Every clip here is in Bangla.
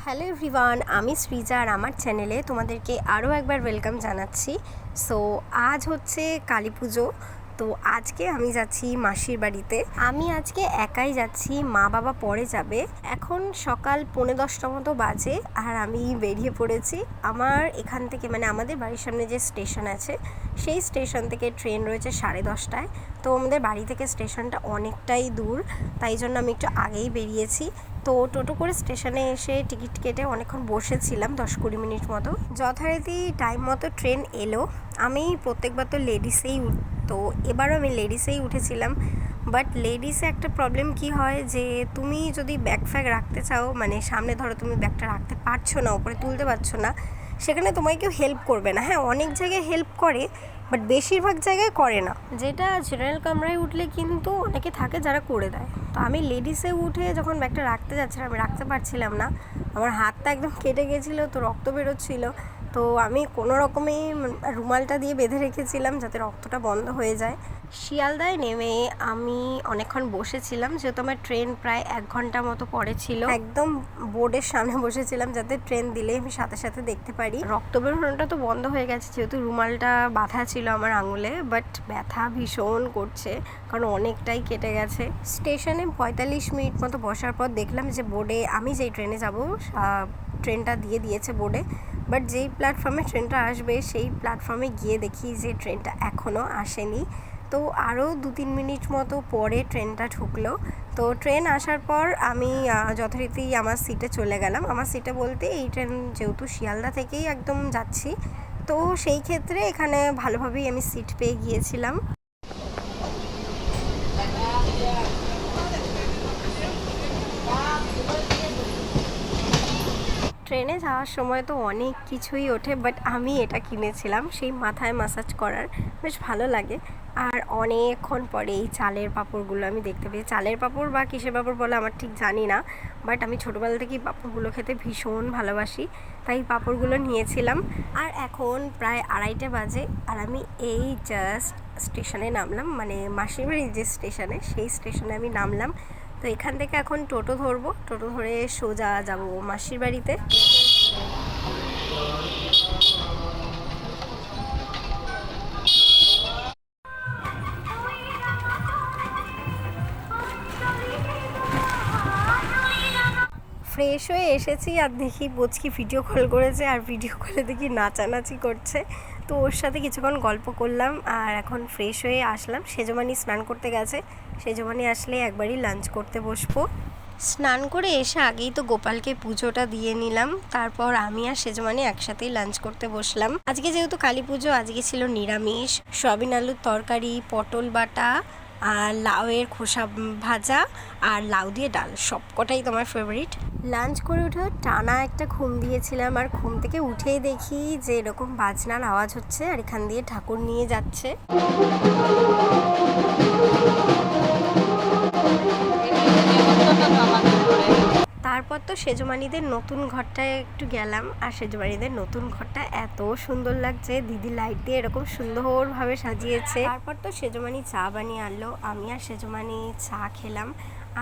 হ্যালো এভরিওয়ান, আমি সৃজা আর আমার চ্যানেলে তোমাদেরকে আরও একবার ওয়েলকাম জানাচ্ছি। সো আজ হচ্ছে কালী পুজো। তো আজকে আমি যাচ্ছি মাসির বাড়িতে। আমি আজকে একাই যাচ্ছি, মা বাবা পরে যাবে। এখন সকাল 9:30 মতো বাজে আর আমি বেরিয়ে পড়েছি। আমার এখান থেকে আমাদের বাড়ির সামনে যে স্টেশন আছে সেই স্টেশন থেকে ট্রেন রয়েছে 10:30টায়। তো আমাদের বাড়ি থেকে স্টেশনটা অনেকটাই দূর, তাই জন্য আমি একটু আগেই বেরিয়েছি। তো টোটো করে স্টেশনে এসে টিকিট কেটে অনেকক্ষণ বসেছিলাম, 10-20 মিনিট মতো। যথারীতি টাইম মতো ট্রেন এলো। আমি প্রত্যেকবার তো লেডিসেই তো এবারও আমি লেডিসেই উঠেছিলাম। বাট লেডিসে একটা প্রবলেম কি হয় যে তুমি যদি ব্যাগ ফ্যাগ রাখতে চাও, সামনে ধরো তুমি ব্যাগটা রাখতে পারছো না, উপরে তুলতে পারছো না, সেখানে তোমায় কেউ হেল্প করবে না। হ্যাঁ, অনেক জায়গায় হেল্প করে, বাট বেশিরভাগ জায়গায় করে না। যেটা জেনারেল কামরায় উঠলে কিন্তু অনেকে থাকে যারা করে দেয়। তো আমি লেডিসে উঠে যখন ব্যাগটা রাখতে যাচ্ছিলাম, আমি রাখতে পারছিলাম না, আমার হাতটা একদম কেটে গেছিলো, তো রক্ত বেরোচ্ছিলো। তো আমি কোনো রকমেই রুমালটা দিয়ে বেঁধে রেখেছিলাম যাতে রক্তটা বন্ধ হয়ে যায়। শিয়ালদায় নেমে আমি অনেকক্ষণ বসেছিলাম, যেহেতু আমার ট্রেন প্রায় 1 ঘন্টা মতো পরে ছিল। একদম বোর্ডের সামনে বসেছিলাম যাতে ট্রেন দিলেই আমি সাথে সাথে দেখতে পারি। রক্ত বেরোনোটা তো বন্ধ হয়ে গেছে যেহেতু রুমালটা বাঁধা ছিল আমার আঙুলে, বাট ব্যথা ভীষণ করছে কারণ অনেকটাই কেটে গেছে। স্টেশনে 45 মিনিট মতো বসার পর দেখলাম যে বোর্ডে আমি যেই ট্রেনে যাব ট্রেনটা দিয়ে দিয়েছে বোর্ডে। বাট যেই প্ল্যাটফর্মে ট্রেনটা আসবে সেই প্ল্যাটফর্মে গিয়ে দেখি যে ট্রেনটা এখনও আসেনি। তো আরও 2-3 মিনিট মতো পরে ট্রেনটা ঢুকলো। তো ট্রেন আসার পর আমি যথারীতি আমার সিটে চলে গেলাম। আমার সিটে বলতে এই ট্রেন যেহেতু শিয়ালদা থেকেই একদম যাচ্ছি, তো সেই ক্ষেত্রে এখানে ভালোভাবেই আমি সিট পেয়ে গিয়েছিলাম। ট্রেনে যাওয়ার সময় তো অনেক কিছুই ওঠে, বাট আমি এটা কিনেছিলাম সেই মাথায় ম্যাসাজ করার, বেশ ভালো লাগে। আর অনেকক্ষণ পরে এই চালের পাঁপড়গুলো আমি দেখতে পেয়েছি। চালের পাঁপড় বা কিসের পাঁপড় বলে আমার ঠিক জানি না, বাট আমি ছোটোবেলা থেকেই পাঁপড়গুলো খেতে ভীষণ ভালোবাসি, তাই পাঁপড়গুলো নিয়েছিলাম। আর এখন প্রায় 2:30 বাজে আর আমি এই জাস্ট স্টেশনে নামলাম, মাসির বাড়ির যে স্টেশনে সেই স্টেশনে আমি নামলাম। তো এখান থেকে এখন টোটো ধরবো, টোটো ধরে সোজা যাব মাসির বাড়িতে। ফ্রেশ হয়ে এসেছি আর দেখি পুচকি ভিডিও কল করেছে, আর ভিডিও কলে দেখি নাচানাচি করছে। তো ওর সাথে কিছুক্ষণ গল্প করলাম আর এখন ফ্রেশ হয়ে আসলাম। সেজমানি স্নান করতে গেছে, সেজমানি আসলে একবারই লাঞ্চ করতে বসবো। স্নান করে এসে আগেই তো গোপালকে পুজোটা দিয়ে নিলাম, তারপর আমি আর সেজমানি একসাথেই লাঞ্চ করতে বসলাম। আজকে যেহেতু কালী পুজো, আজকে ছিল নিরামিষ, সয়াবিন আলুর তরকারি, পটল বাটা আর লাউয়ের খোসা ভাজা আর লাউ দিয়ে ডাল, সবকটাই তোমার ফেভারিট। লাঞ্চ করে উঠেও টানা একটা ঘুম দিয়েছিলাম, আর ঘুম থেকে উঠেই দেখি যে এরকম বাজনার আওয়াজ হচ্ছে আর এখান দিয়ে ঠাকুর নিয়ে যাচ্ছে। তারপর তো সেজমানিদের নতুন ঘরটায় একটু গেলাম, আর সেজমানিদের নতুন ঘরটা এত সুন্দর লাগছে, দিদি লাইট দিয়ে এরকম সুন্দরভাবে সাজিয়েছে। তারপর তো সেজমানি চা বানিয়ে আনলো, আমি আর সেজমানি চা খেলাম।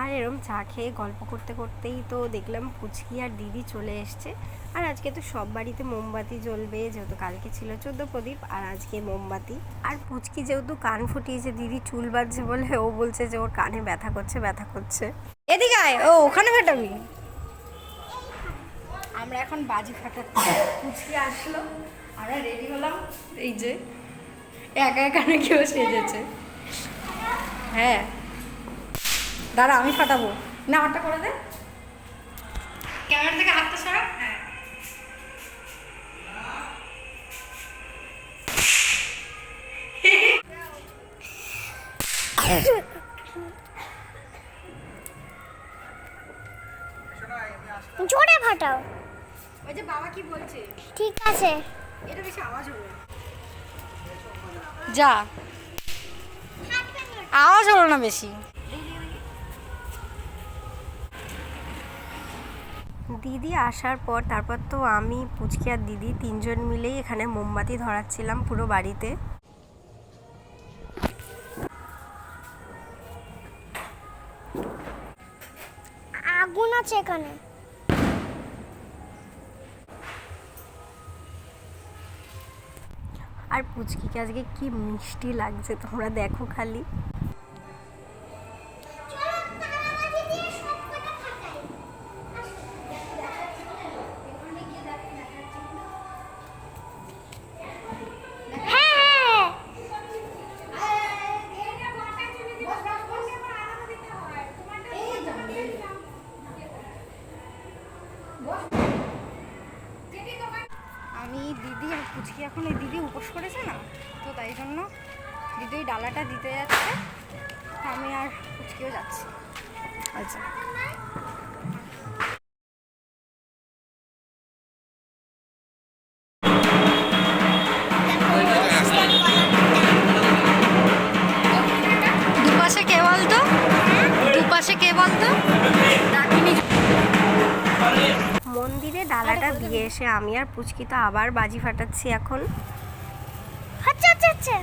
আর এরম চা খেয়ে গল্প করতে করতেই তো দেখলাম পুচকি আর দিদি চলে এসছে। আর আজকে তো সব বাড়িতে মোমবাতি জ্বলবে, যেহেতু কালকে ছিল 14 প্রদীপ আর আজকে মোমবাতি। আর পুচকি যেহেতু কান ফুটিয়েছে, দিদি চুল বাজছে বলে ও বলছে যে ওর কানে ব্যথা করছে ব্যথা করছে। এদিকে আয়, ও ওখানে ফাটাবি। আমরা এখন বাজি ফাটাচ্ছি, পুচকি আসলো, আমরা রেডি হলাম। এই যে একা একা না কেউ সেজেছে। হ্যাঁ দাঁড়া, আমি ফাটাবো না, আমারটা করে দে। ক্যামেরা থেকে হাতটা সরা। হ্যাঁ জোরে ফাটাও। ওই যে বাবা কি বলছে? ঠিক আছে, এটা বেশি আওয়াজ হবে। যা আওয়াজ হলো না বেশি। দিদি আসার পর তারপর তো আমি, পুচকি আর দিদি 3 জন মিলেই এখানে মোমবাতি ধরাচ্ছিলাম পুরো বাড়িতে। আগুন আছে এখানে। আর পুচকিকে আজকে কি মিষ্টি লাগছে তোমরা দেখো খালি। আমি দিদি আর পুচকি এখন এই দিদি উপোস করেছে না, তো তাই জন্য দিদি ওই ডালাটা দিতে যাচ্ছে, আমি আর পুচকিও যাচ্ছি। আচ্ছা দুপাশে কে বলতো, দুপাশে কে বলতো? মন্দিরে ডালাটা দিয়ে এসে আমি আর পুচকি তো আবার বাজি ফাটাচ্ছি এখন। আচ্ছা আচ্ছা আচ্ছা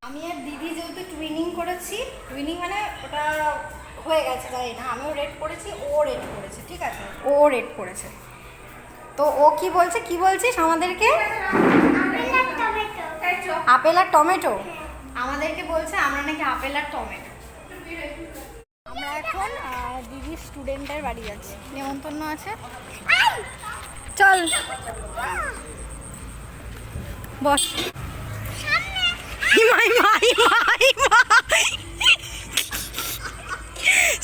আমি আর দিদি যেহেতু টুইনিং করেছি, টুইনিং মানে ওটা হয়ে গেছে তাই না, আমিও রেড করেছি, ও রেড করেছে, ঠিক আছে, ও রেড করেছে। তো ও কি বলছে, কি বলছিস আমাদেরকে? আপেল আর টমেটো আমাদেরকে বলছে, আমরা নাকি আপেল আর টমেটো। আমরা এখন দিদির স্টুডেন্টের বাড়ি যাচ্ছি, নেমন্তন্ন আছে, চল বস।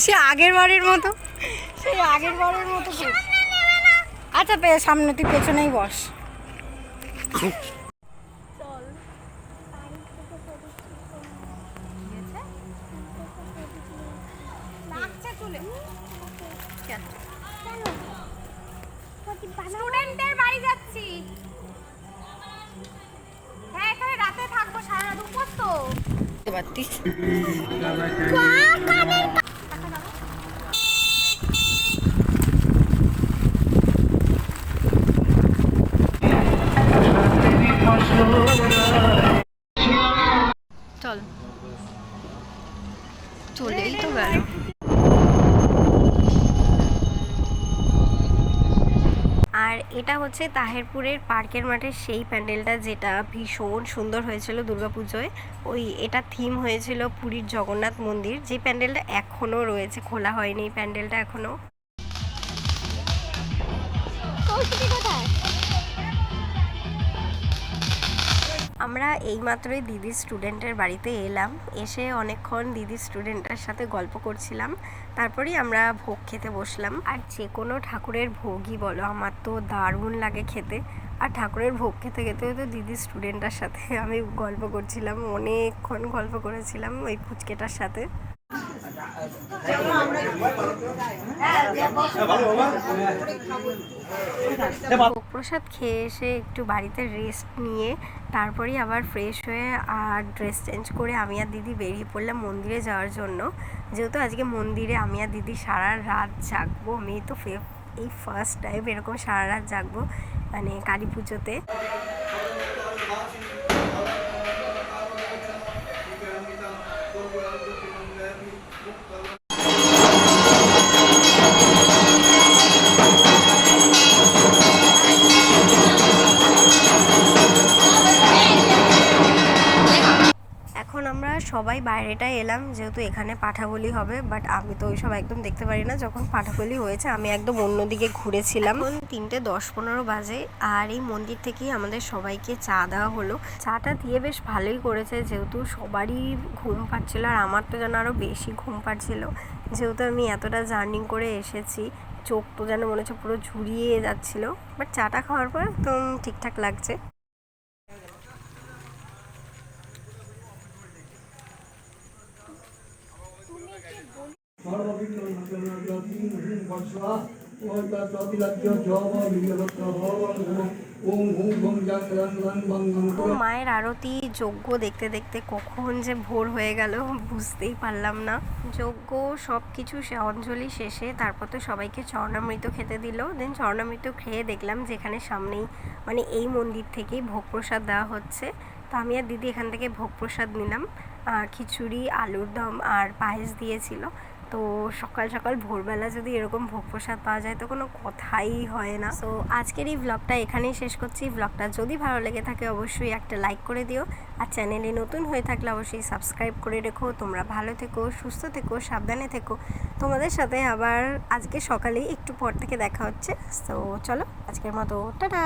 সে আগের বারের মতো, সেই আগের বারের মতো। আচ্ছা সামনে, তুই পেছনেই বস। স্টুডেন্টের বাড়ি যাচ্ছি, হ্যাঁ এখানে রাতে থাকবো, সারা রাত উপোস তো। চল, চলেই তো গেল। আর এটা হচ্ছে তাহেরপুরের পার্কের মাঠের সেই প্যান্ডেলটা যেটা ভীষণ সুন্দর হয়েছিল দুর্গাপুজোয়। ওই এটা থিম হয়েছিল পুরীর জগন্নাথ মন্দির, যে প্যান্ডেলটা এখনও রয়েছে, খোলা হয়নি এই প্যান্ডেলটা এখনও। আমরা এইমাত্রই দিদির স্টুডেন্টের বাড়িতে এলাম, এসে অনেকক্ষণ দিদির স্টুডেন্টের সাথে গল্প করছিলাম, তারপরেই আমরা ভোগ খেতে বসলাম। আর যে কোনো ঠাকুরের ভোগই বলো, আমার তো দারুণ লাগে খেতে। আর ঠাকুরের ভোগ খেতে খেতে তো দিদির স্টুডেন্টের সাথে আমি গল্প করছিলাম, অনেকক্ষণ গল্প করেছিলাম ওই পুচকেটার সাথে। ভোগ প্রসাদ খেয়ে এসে একটু বাড়িতে রেস্ট নিয়ে তারপরেই আবার ফ্রেশ হয়ে আর ড্রেস চেঞ্জ করে আমি আর দিদি বেরিয়ে পড়লাম মন্দিরে যাওয়ার জন্য। যেহেতু আজকে মন্দিরে আমি আর দিদি সারা রাত জাগবো, আমি তো এই ফার্স্ট টাইম এরকম সারা রাত জাগবো মানে কালী পুজোতে। এখন আমরা সবাই বাইরেটায় এলাম, যেহেতু এখানে পাঠাবলি হবে, বাট আমি তো ওইসব একদম দেখতে পারি না। যখন পাঠাবলি হয়েছে আমি একদম অন্যদিকে ঘুরেছিলাম। এখন 3:10-15 বাজে, আর এই মন্দির থেকেই আমাদের সবাইকে চা দেওয়া হলো। চাটা দিয়ে বেশ ভালোই করেছে, যেহেতু সবারই ঘুম পাচ্ছিলো, আর আমার তো যেন আরও বেশি ঘুম পাচ্ছিলো, যেহেতু আমি এতটা জার্নি করে এসেছি। চোখ তো যেন মনে হচ্ছে পুরো ঝুরিয়ে যাচ্ছিলো, বাট চাটা খাওয়ার পর একদম ঠিকঠাক লাগছে। ওম হুম হুম জং রং রং বং বং তো মায়ের আরতি যজ্ঞ দেখতে দেখতে কখন যে ভোর হয়ে গেল বুঝতেই পারলাম না। যজ্ঞ সব কিছু অঞ্জলি শেষে তারপর তো সবাইকে চরণামৃত খেতে দিল। দেন চরণামৃত খেয়ে দেখলাম যেখানে সামনেই মানে এই মন্দির থেকেই ভোগ প্রসাদ দেওয়া হচ্ছে। তো আমি আর দিদি এখান থেকে ভোগ প্রসাদ নিলাম। খিচুড়ি, আলুর দম আর পায়েস দিয়েছিল। তো সকাল সকাল ভোরবেলা যদি এরকম ভোগ প্রসাদ পাওয়া যায় তো কোনো কথাই হয় না। সো আজকের এই ব্লগটা এখানেই শেষ করছি। ব্লগটা যদি ভালো লেগে থাকে অবশ্যই একটা লাইক করে দিও, আর চ্যানেলে নতুন হয়ে থাকলে অবশ্যই সাবস্ক্রাইব করে রেখো। তোমরা ভালো থেকো, সুস্থ থেকো, সাবধানে থেকো। তোমাদের সাথে আবার আজকে সকালেই একটু পর থেকে দেখা হচ্ছে। সো চলো আজকের মতো টাটা।